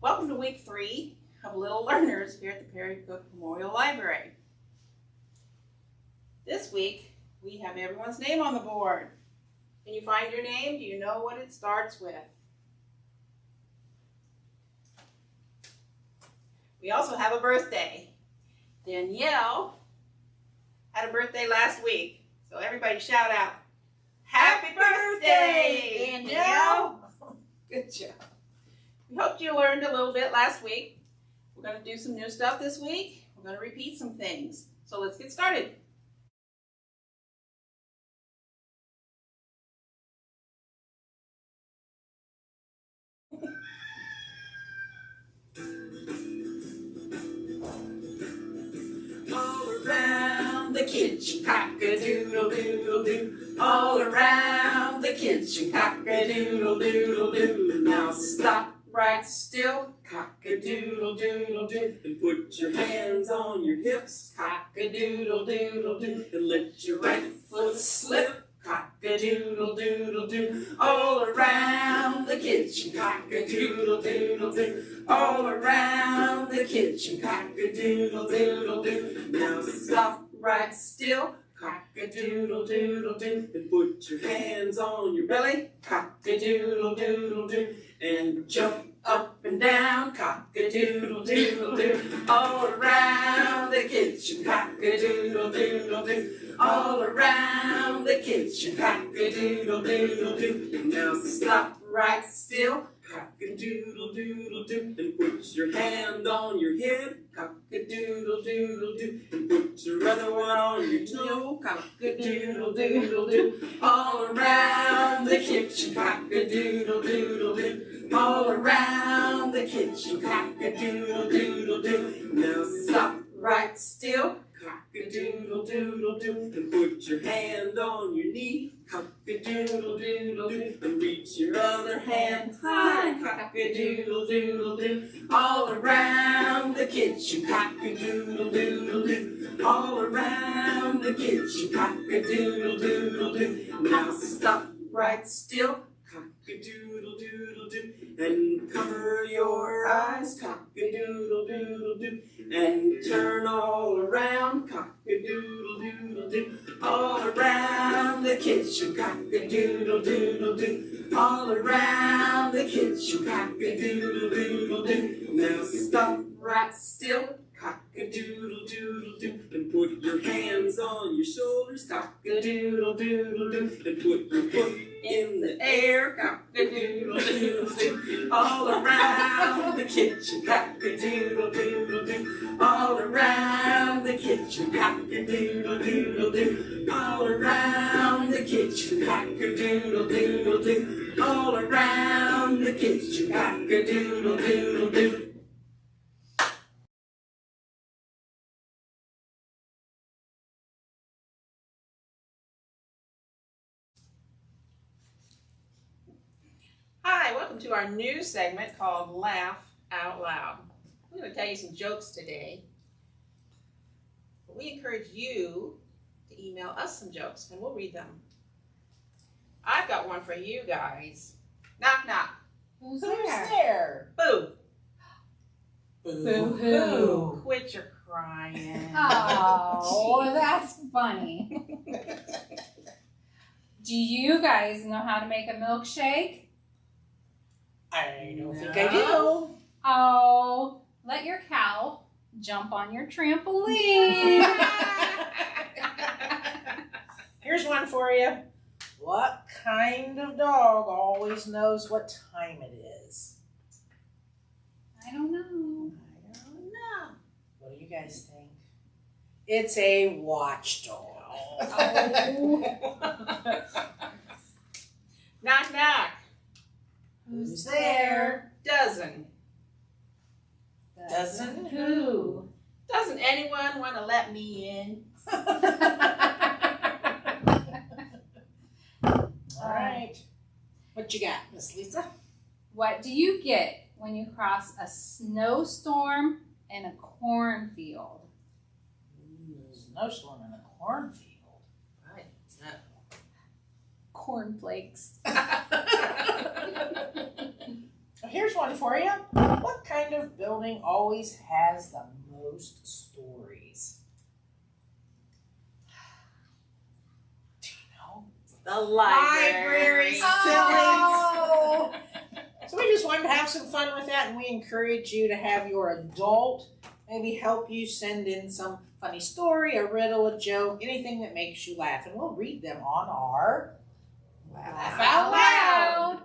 Welcome to week 3 of Little Learners here at the Perry Cook Memorial Library. This week, we have everyone's name on the board. Can you find your name? Do you know what it starts with? We also have a birthday. Danielle had a birthday last week, so everybody shout out, Happy birthday, Danielle! Good job. We hope you learned a little bit last week. We're going to do some new stuff this week. We're going to repeat some things. So let's get started. All around the kitchen, cock-a-doodle-doodle-doo. All around the kitchen, cock-a-doodle-doodle-doo. Now stop right still, cock-a-doodle-doodle-doo. And put your hands on your hips, cock-a-doodle-doodle-doo. And let your right foot slip, cock-a-doodle-doodle-doo. All around the kitchen, cock-a-doodle-doodle-doo. All around the kitchen, cock-a-doodle-doodle-doo. Now stop right still, cock-a-doodle-doodle-doo. And put your hands on your belly, cock-a-doodle-doodle-doo. And jump up and down, cock-a-doodle-doodle-doo. All around the kitchen, cock-a-doodle-doodle-doo. All around the kitchen, cock-a-doodle-doodle-doo. Now stop right still, cock-a-doodle-doodle-doo. And put your hand on your head, cock-a-doodle-doodle-doo. And put your other one on your toe, cock-a-doodle-doodle-doo. All around the kitchen, cock-a-doodle-doodle-doo. All around the kitchen, cock-a-doodle-doodle-doo. Now stop right still, cock-a-doodle-doodle-doo. And put your hand on your knee, cock-a-doodle-doodle-doo. And reach your other hand high, cock-a-doodle-doodle-doo. All around the kitchen, cock-a-doodle-doodle-doo. All around the kitchen, cock-a-doodle-doodle-doo. Now stop right still, cock-a-doodle-doodle-doo. And cover your eyes, cock-a-doodle-doodle-doo. And turn all around, cock-a-doodle-doodle-doo. All around the kitchen, cock-a-doodle-doodle-doo. All around the kitchen, cock-a-doodle-doodle-doo. Now stop right still, cock-a-doodle-doodle-doo. And put your hands on your shoulders, cock-a-doodle-doodle-doo. And put your foot in the air, cock-a-doodle-doodle-doo. All around the kitchen, cock-a-doodle-doodle-doo. All around the kitchen, cock-a-doodle-doodle-doo. All around the kitchen, cock-a-doodle-doodle-doo. All around the kitchen, cock-a-doodle-doodle-doo. Hi, welcome to our new segment called Laugh Out Loud. We're going to tell you some jokes today. But we encourage you to email us some jokes and we'll read them. I've got one for you guys. Knock, knock. Who's there? Boo. Boo-hoo. Quit your crying. Oh, that's funny. Do you guys know how to make a milkshake? I don't think No. I do. Oh, let your cow jump on your trampoline. Here's one for you. What kind of dog always knows what time it is? I don't know. I don't know. What do you guys think? It's a watchdog. Oh. Knock, knock. Who's there? Dozen. Doesn't who? Doesn't anyone want to let me in? All right. What you got, Miss Lisa? What do you get when you cross a snowstorm in a cornfield? There's a snowstorm in a cornfield. Right. Cornflakes. So here's one for you. What kind of building always has the most stories? Do you know? The library. Silly. Oh. So we just wanted to have some fun with that, and we encourage you to have your adult maybe help you send in some funny story, a riddle, a joke, anything that makes you laugh, and we'll read them on our Laugh Out Loud.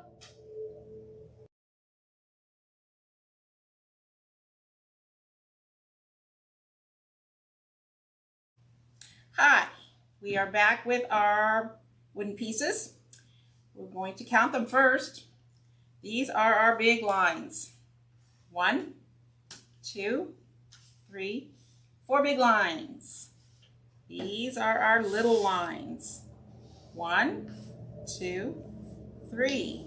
Hi, we are back with our wooden pieces. We're going to count them first. These are our big lines. 1, 2, 3, 4 big lines. These are our little lines. 1, 2, 3.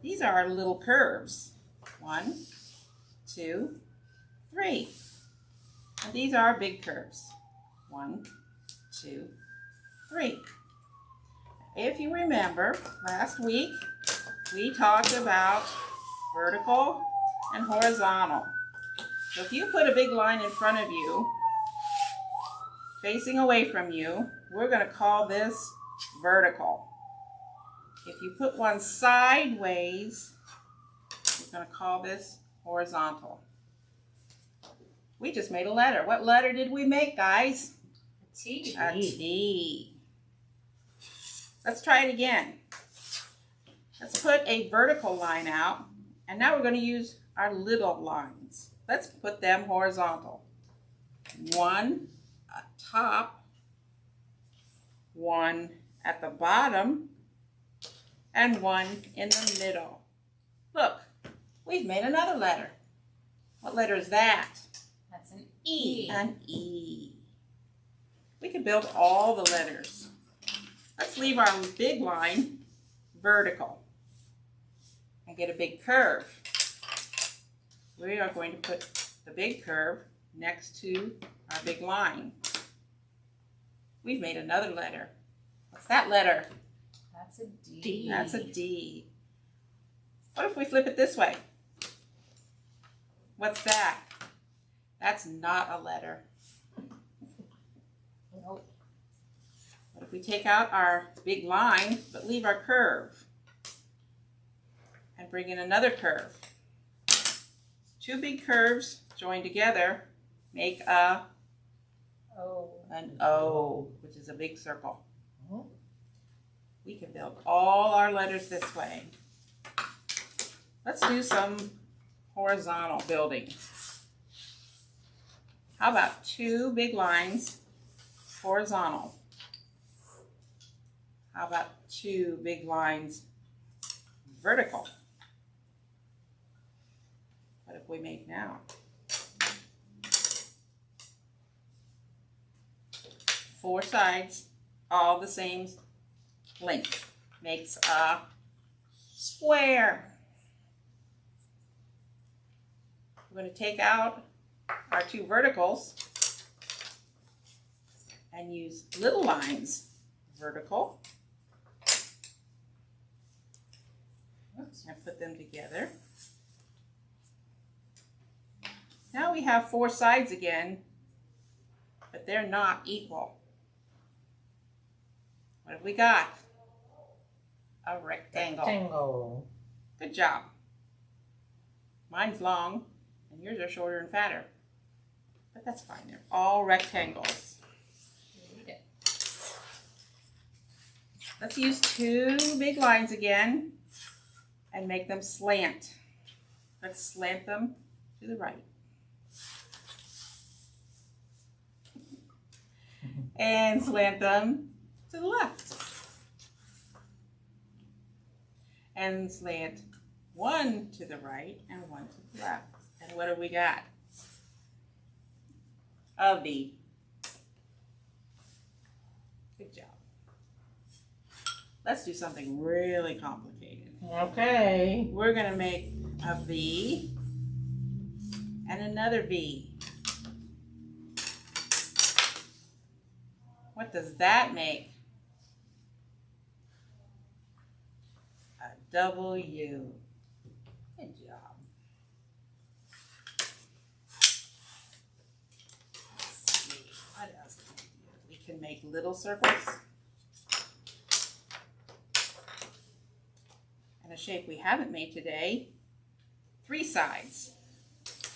These are our little curves. 1, 2, 3. And these are our big curves. 1, 2, 3. If you remember, last week we talked about vertical and horizontal. So if you put a big line in front of you, facing away from you, we're going to call this vertical. If you put one sideways, we're going to call this horizontal. We just made a letter. What letter did we make, guys? A T. A T. Let's try it again. Let's put a vertical line out, and now we're going to use our little lines. Let's put them horizontal. 1 at top, 1 at the bottom, and 1 in the middle. Look, we've made another letter. What letter is that? That's an E. An E. We can build all the letters. Let's leave our big line vertical and get a big curve. We are going to put the big curve next to our big line. We've made another letter. What's that letter? That's a D. That's a D. What if we flip it this way? What's that? That's not a letter. Nope. What if we take out our big line but leave our curve and bring in another curve? 2 big curves joined together make an O, which is a big circle. We can build all our letters this way. Let's do some horizontal building. How about 2 big lines horizontal? How about 2 big lines vertical? What if we make now? 4 sides, all the same length, makes a square. We're going to take out our 2 verticals and use little lines, vertical, and put them together. Now we have 4 sides again, but they're not equal. What have we got? A rectangle. Rectangle. Good job. Mine's long, and yours are shorter and fatter. But that's fine. They're all rectangles. Let's use 2 big lines again and make them slant. Let's slant them to the right. And slant them to the left. And slant 1 to the right and 1 to the left. And what have we got? A V. Good job. Let's do something really complicated. Okay. We're going to make a V and another V. What does that make? A W. can make little circles. And a shape we haven't made today, 3 sides,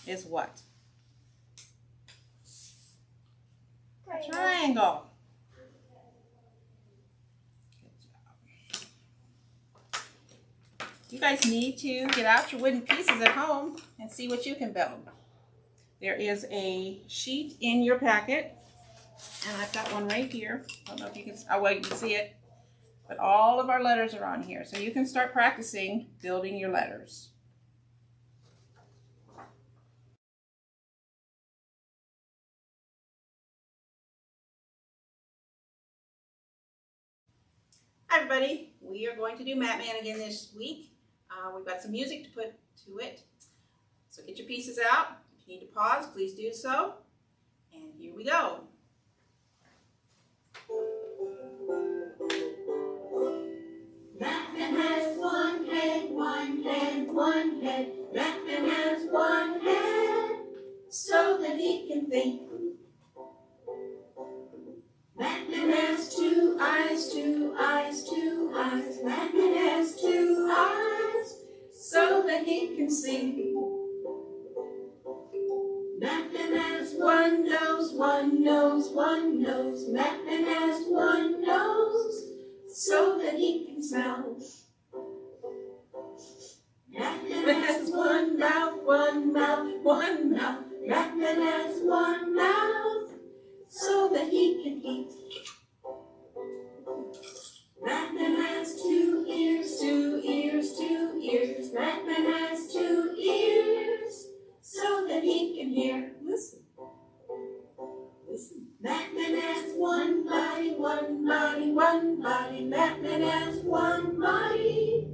is what? A triangle. Good job. You guys need to get out your wooden pieces at home and see what you can build. There is a sheet in your packet, and I've got one right here. I don't know if you can, oh well, you can see it. But all of our letters are on here, so you can start practicing building your letters. Hi everybody, we are going to do Map Man again this week. We've got some music to put to it. So get your pieces out. If you need to pause, please do so. And here we go. Batman has one head, one head, one head. Batman has one head, so that he can think. Batman has 2 eyes, 2 eyes, 2 eyes. Batman has 2 eyes, so that he can see. Batman has 1 nose, 1 nose, 1 nose. Batman has 1 nose, so that he can smell. Batman has 1 mouth, 1 mouth, 1 mouth. Batman has 1 mouth, so that he can eat. Batman has 2 ears, 2 ears, 2 ears. Batman has 2 ears, so that he can hear. Listen. Listen. Batman has 1 body, 1 body, 1 body. Batman has 1 body.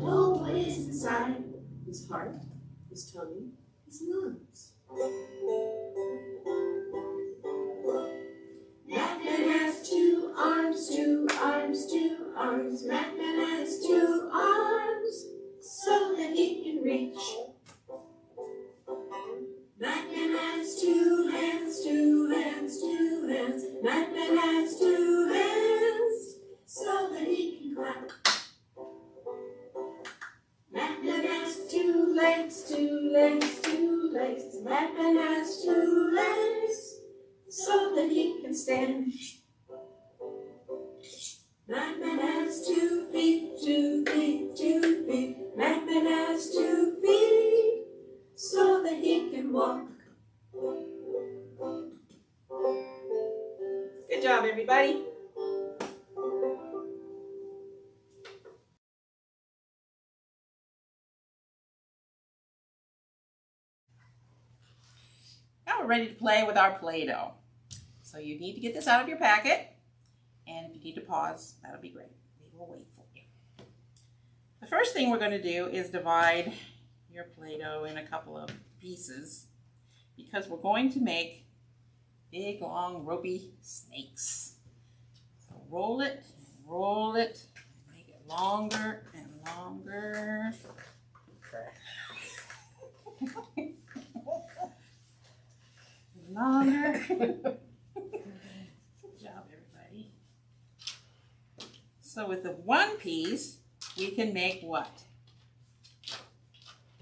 Oh, what is inside? His heart, his tummy, his lungs. Batman has 2 arms, 2 arms, 2 arms. Batman has 2 arms, so that he can reach. Batman has 2 hands, 2 hands, 2 hands. Batman has 2 hands, so that he can clap. Batman has 2 legs, 2 legs, 2 legs. Batman has 2 legs, so that he can stand. Batman has 2 feet, 2 feet, 2 feet. Batman has 2 feet, so that he can walk. Good job, everybody. Now we're ready to play with our Play-Doh. So you need to get this out of your packet, and if you need to pause, that'll be great. We will wait for you. The first thing we're going to do is divide your Play-Doh in a couple of pieces, because we're going to make big, long, ropey snakes. So roll it, make it longer and longer. Longer. Good job, everybody. So with the one piece, we can make what?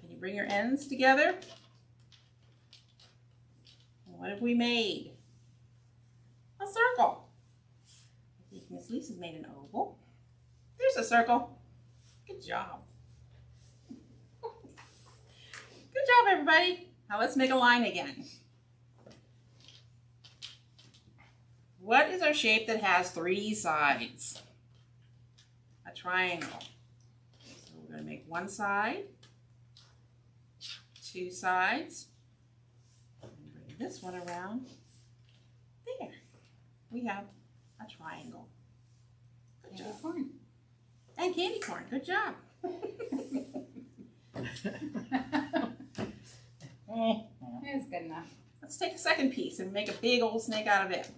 Can you bring your ends together? What have we made? A circle. I think Miss Lisa's made an oval. There's a circle. Good job. Good job, everybody. Now let's make a line again. What is our shape that has 3 sides? A triangle. So we're going to make 1 side, 2 sides, and bring this one around. There. We have a triangle. Good job. Corn. And candy corn. Good job. It's good enough. Let's take a second piece and make a big old snake out of it.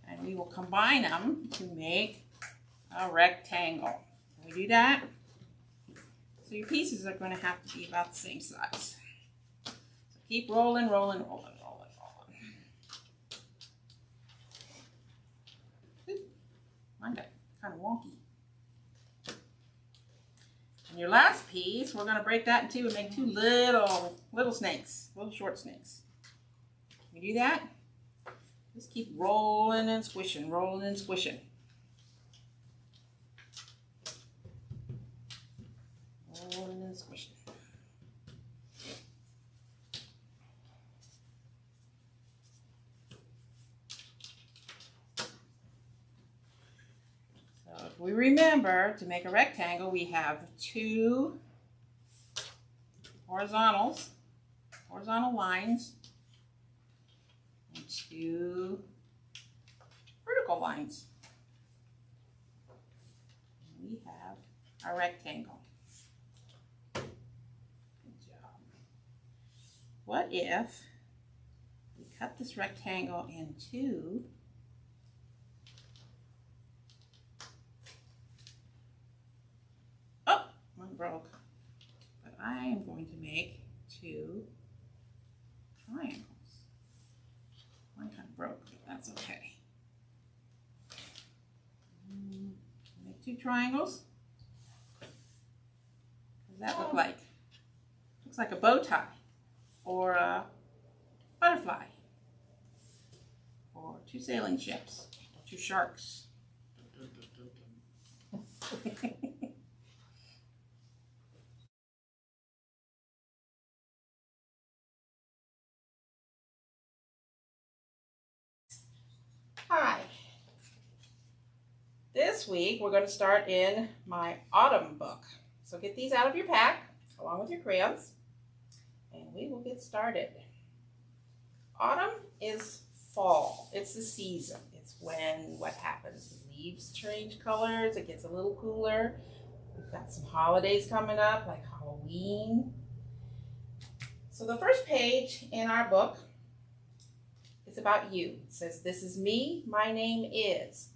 And we will combine them to make a rectangle. Can we do that? So your pieces are going to have to be about the same size. So keep rolling, rolling, rolling, rolling, rolling. wonky. And your last piece, we're going to break that in two and make two little snakes, little short snakes. Can you do that? Just keep rolling and squishing, rolling and squishing. Rolling and squishing. So if we remember, to make a rectangle, we have two horizontal lines and two vertical lines. And we have our rectangle. Good job. What if we cut this rectangle in two one broke, but I am going to make two triangles. One kind of broke, but that's okay. Make two triangles. What does that look like? Looks like a bow tie, or a butterfly, or two sailing ships, or two sharks. Hi. This week we're going to start in my autumn book. So get these out of your pack along with your crayons and we will get started. Autumn is fall. It's the season. It's when what happens? The leaves change colors. It gets a little cooler. We've got some holidays coming up like Halloween. So the first page in our book, it's about you. It says, "This is me, my name is."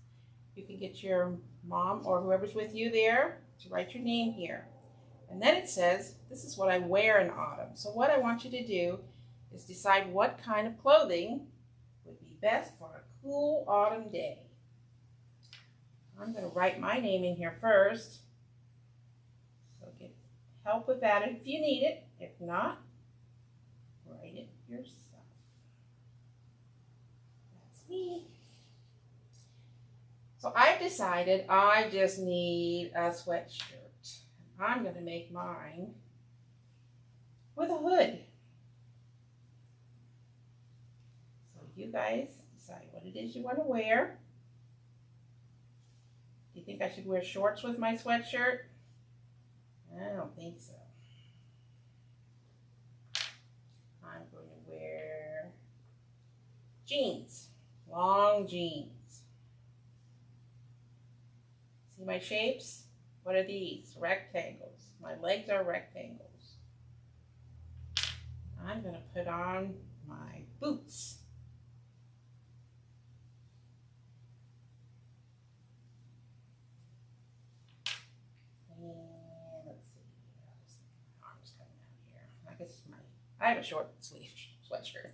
You can get your mom or whoever's with you there to write your name here. And then it says, "This is what I wear in autumn." So what I want you to do is decide what kind of clothing would be best for a cool autumn day. I'm going to write my name in here first. So get help with that if you need it. If not, write it yourself. Me. So I've decided I just need a sweatshirt. I'm going to make mine with a hood. So you guys decide what it is you want to wear. Do you think I should wear shorts with my sweatshirt? I don't think so. I'm going to wear jeans. Long jeans. See my shapes? What are these? Rectangles. My legs are rectangles. I'm going to put on my boots. And let's see. My arm's coming out here. I guess I have a short sleeve sweatshirt.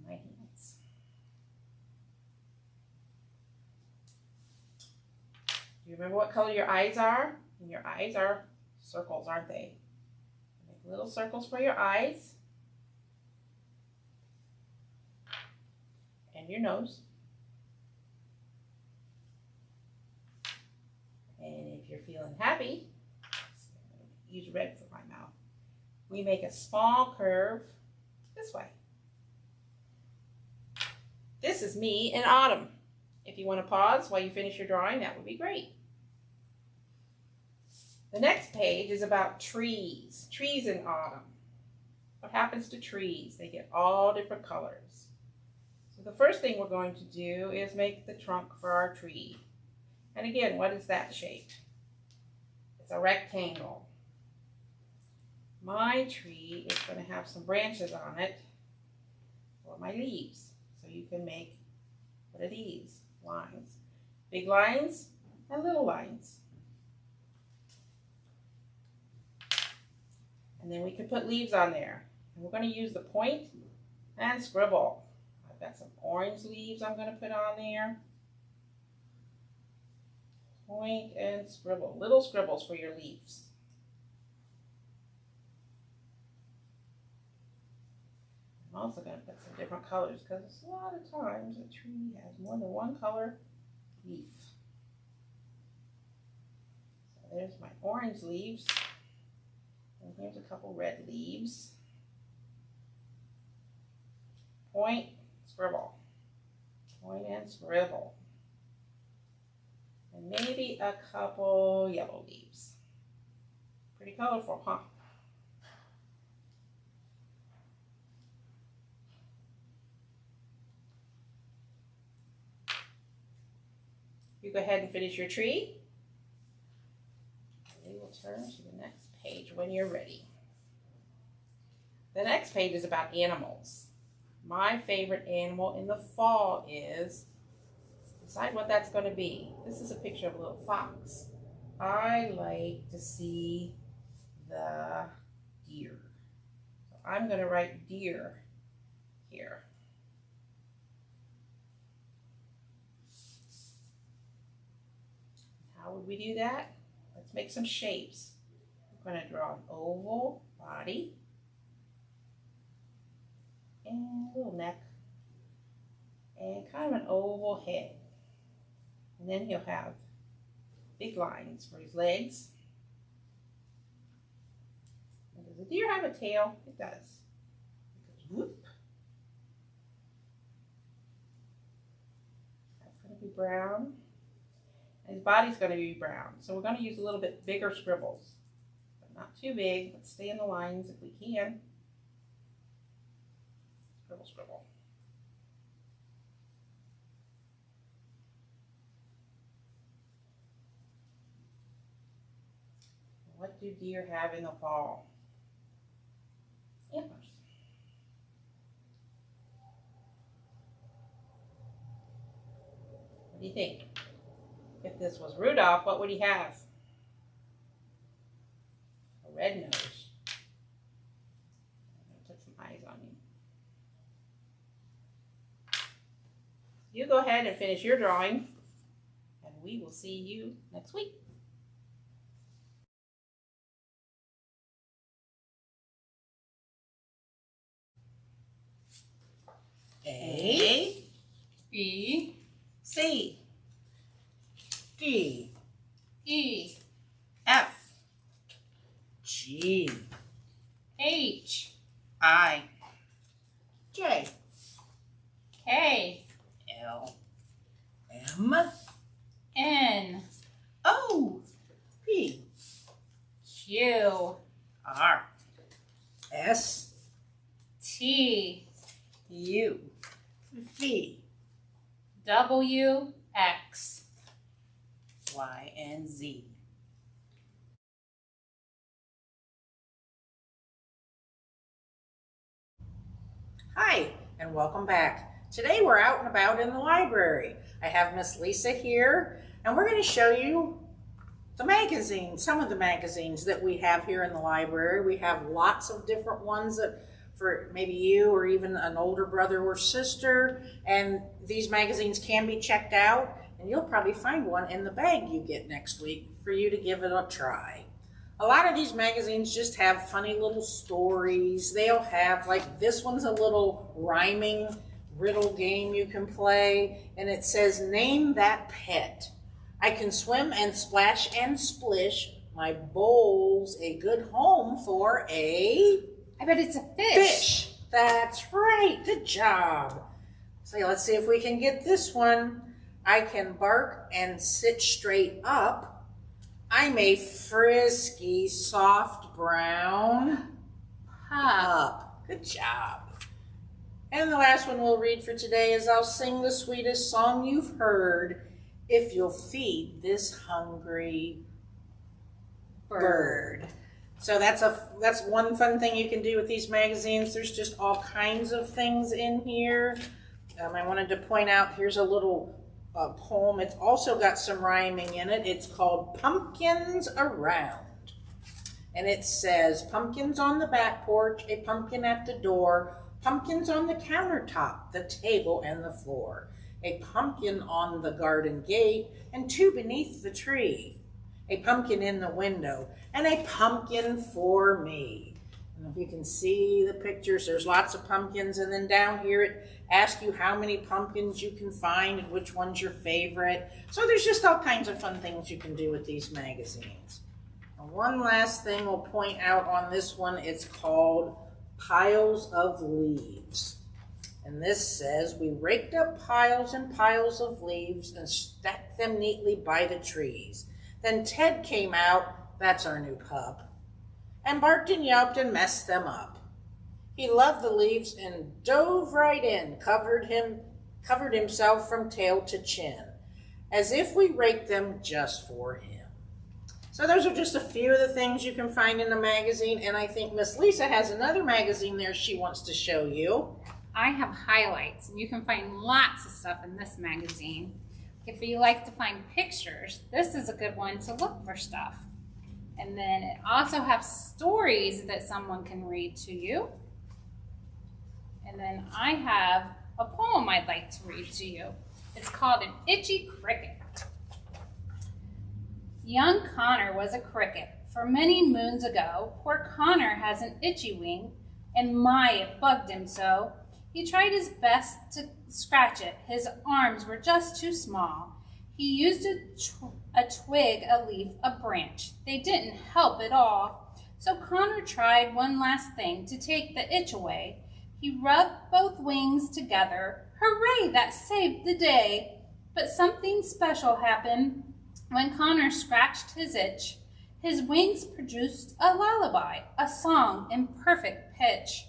My hands. Do you remember what color your eyes are? And your eyes are circles, aren't they? Make little circles for your eyes. And your nose. And if you're feeling happy, use red for my mouth. We make a small curve this way. This is me in autumn. If you want to pause while you finish your drawing, that would be great. The next page is about trees. Trees in autumn. What happens to trees? They get all different colors. So the first thing we're going to do is make the trunk for our tree. And again, what is that shape? It's a rectangle. My tree is going to have some branches on it for my leaves. So you can make, what are these? Lines. Big lines and little lines. And then we can put leaves on there. And we're going to use the point and scribble. I've got some orange leaves I'm going to put on there. Point and scribble. Little scribbles for your leaves. I'm also going to put some different colors because a lot of times a tree has more than one color leaf. So there's my orange leaves. And here's a couple red leaves. Point, scribble. Point and scribble. And maybe a couple yellow leaves. Pretty colorful, huh? You go ahead and finish your tree. We will turn to the next page when you're ready. The next page is about animals. My favorite animal in the fall is, decide what that's going to be. This is a picture of a little fox. I like to see the deer. So I'm going to write deer here. How would we do that? Let's make some shapes. I'm going to draw an oval body and a little neck and kind of an oval head. And then he'll have big lines for his legs. And does a deer have a tail? It does. It goes whoop. That's going to be brown. And his body's going to be brown. So we're going to use a little bit bigger scribbles. But not too big. Let's stay in the lines if we can. Scribble, scribble. What do deer have in the fall? Antlers. What do you think? If this was Rudolph, what would he have? A red nose. I'm going to put some eyes on you. You go ahead and finish your drawing, and we will see you next week. A, B, C, D, E, F, G, H, I, J, K, L, M, N, O, P, Q, R, S, T, U, V, W, X. Y, and Z. Hi, and welcome back. Today we're out and about in the library. I have Miss Lisa here, and we're going to show you the magazines, some of the magazines that we have here in the library. We have lots of different ones that for maybe you or even an older brother or sister, and these magazines can be checked out, and you'll probably find one in the bag you get next week for you to give it a try. A lot of these magazines just have funny little stories. They'll have, like this one's a little rhyming riddle game you can play, and it says, name that pet. I can swim and splash and splish. My bowl's a good home for a... I bet it's a fish. fish. That's right. Good job. So let's see if we can get this one. I can bark and sit straight up. I'm a frisky, soft brown pup. Good job. And the last one we'll read for today is I'll sing the sweetest song you've heard if you'll feed this hungry bird. So that's one fun thing you can do with these magazines. There's just all kinds of things in here. I wanted to point out, here's a little poem. It's also got some rhyming in it. It's called Pumpkins Around. And it says, pumpkins on the back porch, a pumpkin at the door, pumpkins on the countertop, the table, and the floor. a pumpkin on the garden gate, and 2 beneath the tree, a pumpkin in the window, and a pumpkin for me. And if you can see the pictures, there's lots of pumpkins, and then down here it asks you how many pumpkins you can find and which one's your favorite. So there's just all kinds of fun things you can do with these magazines. And one last thing we'll point out on this one, it's called Piles of Leaves. And this says, we raked up piles and piles of leaves and stacked them neatly by the trees. Then Ted came out, that's our new pup, and barked and yelped and messed them up. He loved the leaves and dove right in, covered himself from tail to chin, as if we raked them just for him. So those are just a few of the things you can find in a magazine, and I think Miss Lisa has another magazine there she wants to show you. I have highlights, and you can find lots of stuff in this magazine. If you like to find pictures, this is a good one to look for stuff. And then it also has stories that someone can read to you. And then I have a poem I'd like to read to you. It's called An Itchy Cricket. Young Connor was a cricket. For many moons ago, poor Connor has an itchy wing, and my, it bugged him so. He tried his best to scratch it. His arms were just too small. He used a twig, a leaf, a branch. They didn't help at all. So Connor tried one last thing to take the itch away. He rubbed both wings together. Hooray, that saved the day. But something special happened when Connor scratched his itch. His wings produced a lullaby, a song in perfect pitch.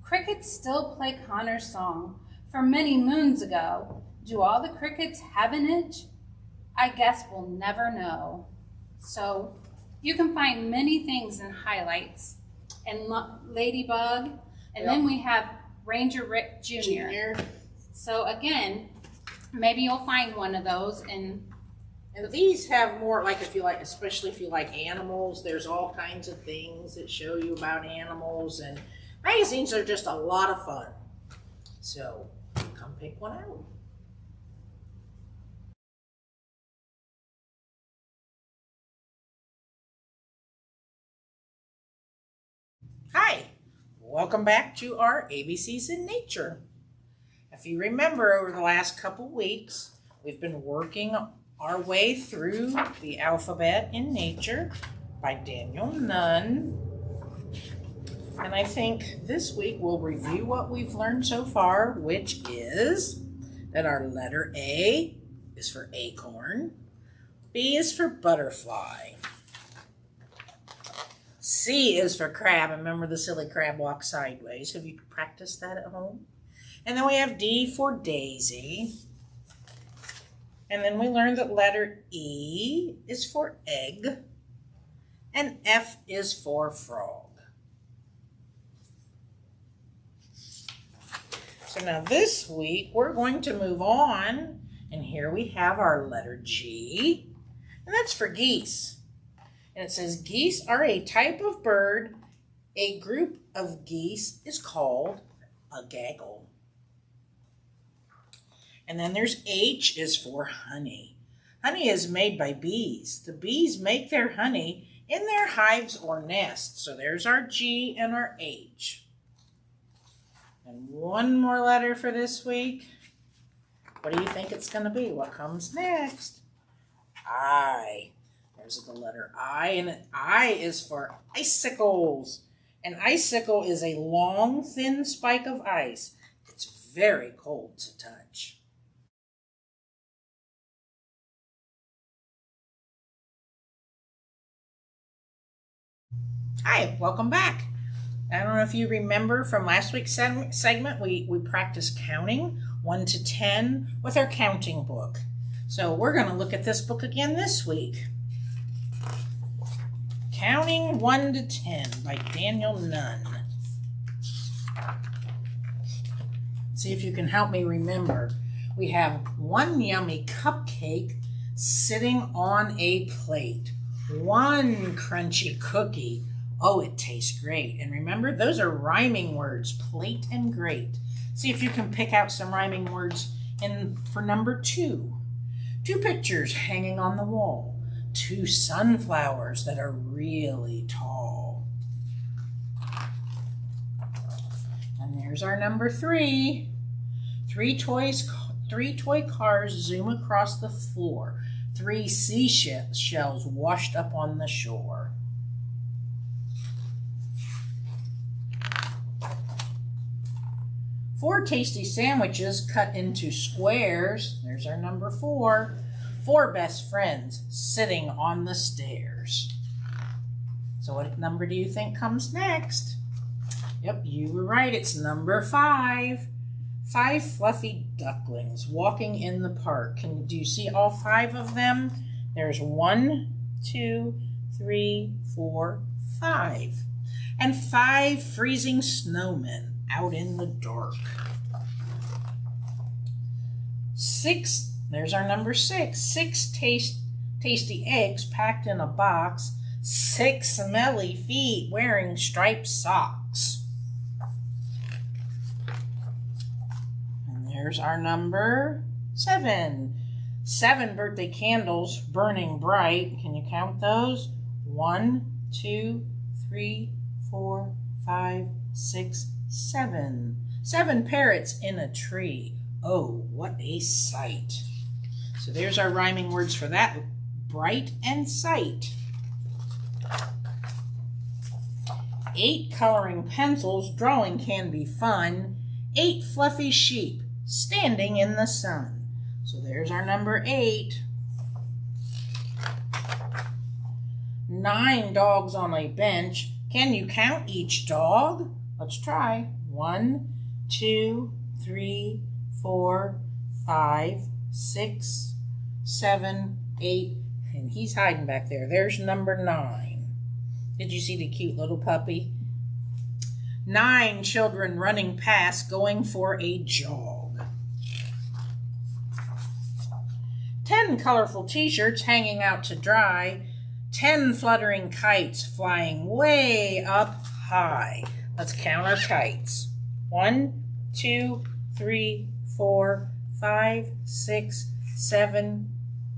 Crickets still play Connor's song. For many moons ago, do all the crickets have an itch? I guess we'll never know. So you can find many things in highlights and Ladybug, and then we have Ranger Rick Jr. So again, maybe you'll find one of those. And these have more, like if you like, especially if you like animals, there's all kinds of things that show you about animals, and magazines are just a lot of fun. So come pick one out. Hi, welcome back to our ABCs in Nature. If you remember, over the last couple weeks, we've been working our way through the alphabet in nature by Daniel Nunn. And I think this week we'll review what we've learned so far, which is that our letter A is for acorn, B is for butterfly, C is for crab. Remember the silly crab walks sideways. Have you practiced that at home? And then we have D for daisy. And then we learned that letter E is for egg, and F is for frog. So now this week we're going to move on, and here we have our letter G, and that's for geese. And it says geese are a type of bird. A group of geese is called a gaggle. And then there's H is for honey. Honey is made by bees. The bees make their honey in their hives or nests. So there's our G and our H. And one more letter for this week. What do you think it's going to be? What comes next? I. There's the letter I, and I is for icicles. An icicle is a long, thin spike of ice. It's very cold to touch. Hi, welcome back. I don't know if you remember from last week's segment, we practiced counting 1 to 10 with our counting book. So we're going to look at this book again this week. Counting 1 to 10 by Daniel Nunn. See if you can help me remember. We have one yummy cupcake sitting on a plate. One crunchy cookie. Oh, it tastes great. And remember, those are rhyming words, plate and grate. See if you can pick out some rhyming words And for number 2, 2 pictures hanging on the wall. 2 sunflowers that are really tall. And there's our number 3. 3 toy cars zoom across the floor. 3 seashells washed up on the shore. Four tasty sandwiches cut into squares. There's our number 4. 4 best friends sitting on the stairs. So what number do you think comes next? Yep, you were right. It's number 5. 5 fluffy ducklings walking in the park. Do you see all 5 of them? There's 1, 2, 3, 4, 5. And 5 freezing snowmen out in the dark. 6, there's our number 6. 6 tasty eggs packed in a box. 6 smelly feet wearing striped socks. And there's our number 7. 7 birthday candles burning bright. Can you count those? 1, 2, 3, 4, 5, 6, 7. 7 parrots in a tree. Oh, what a sight. So there's our rhyming words for that. Bright and sight. 8 coloring pencils. Drawing can be fun. 8 fluffy sheep standing in the sun. So there's our number 8. 9 dogs on a bench. Can you count each dog? Let's try. 1, 2, 3, 4, 5, 6, 7, 8. And he's hiding back there. There's number 9. Did you see the cute little puppy? 9 children running past, going for a jog. 10 colorful t-shirts hanging out to dry. 10 fluttering kites flying way up high. Let's count our kites. 1, 2, 3, 4, 5, 6, 7.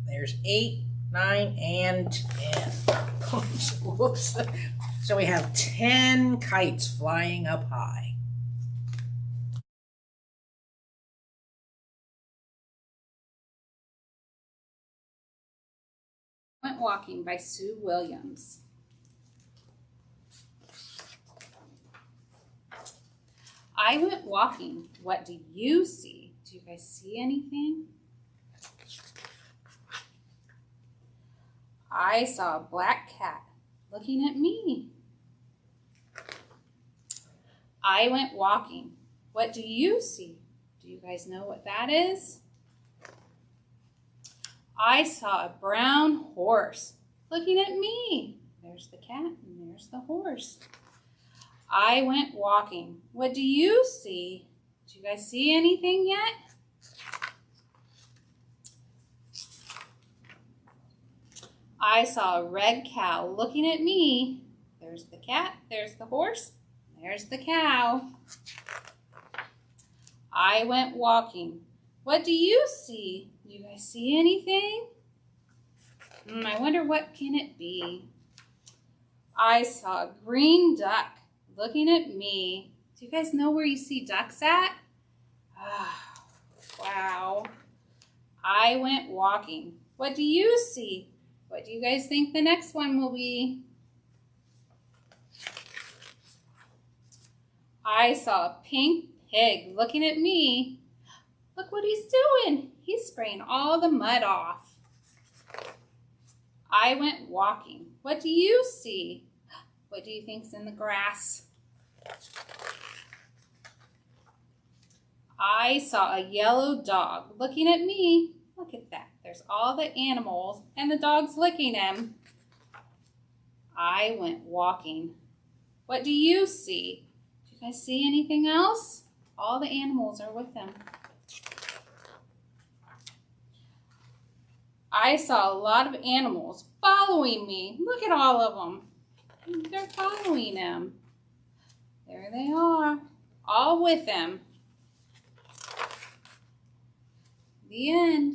There's 8, 9, and 10. Whoops. So we have 10 kites flying up high. Went Walking by Sue Williams. I went walking. What do you see? Do you guys see anything? I saw a black cat looking at me. I went walking. What do you see? Do you guys know what that is? I saw a brown horse looking at me. There's the cat and there's the horse. I went walking. What do you see? Do you guys see anything yet? I saw a red cow looking at me. There's the cat, there's the horse, there's the cow. I went walking. What do you see? Do you guys see anything? I wonder what can it be? I saw a green duck looking at me. Do you guys know where you see ducks at? Oh, wow. I went walking. What do you see? What do you guys think the next one will be? I saw a pink pig looking at me. Look what he's doing. He's spraying all the mud off. I went walking. What do you see? What do you think's in the grass? I saw a yellow dog looking at me. Look at that. There's all the animals and the dog's licking him. I went walking. What do you see? Do you guys see anything else? All the animals are with him. I saw a lot of animals following me. Look at all of them. They're following him. There they are, all with him. The end.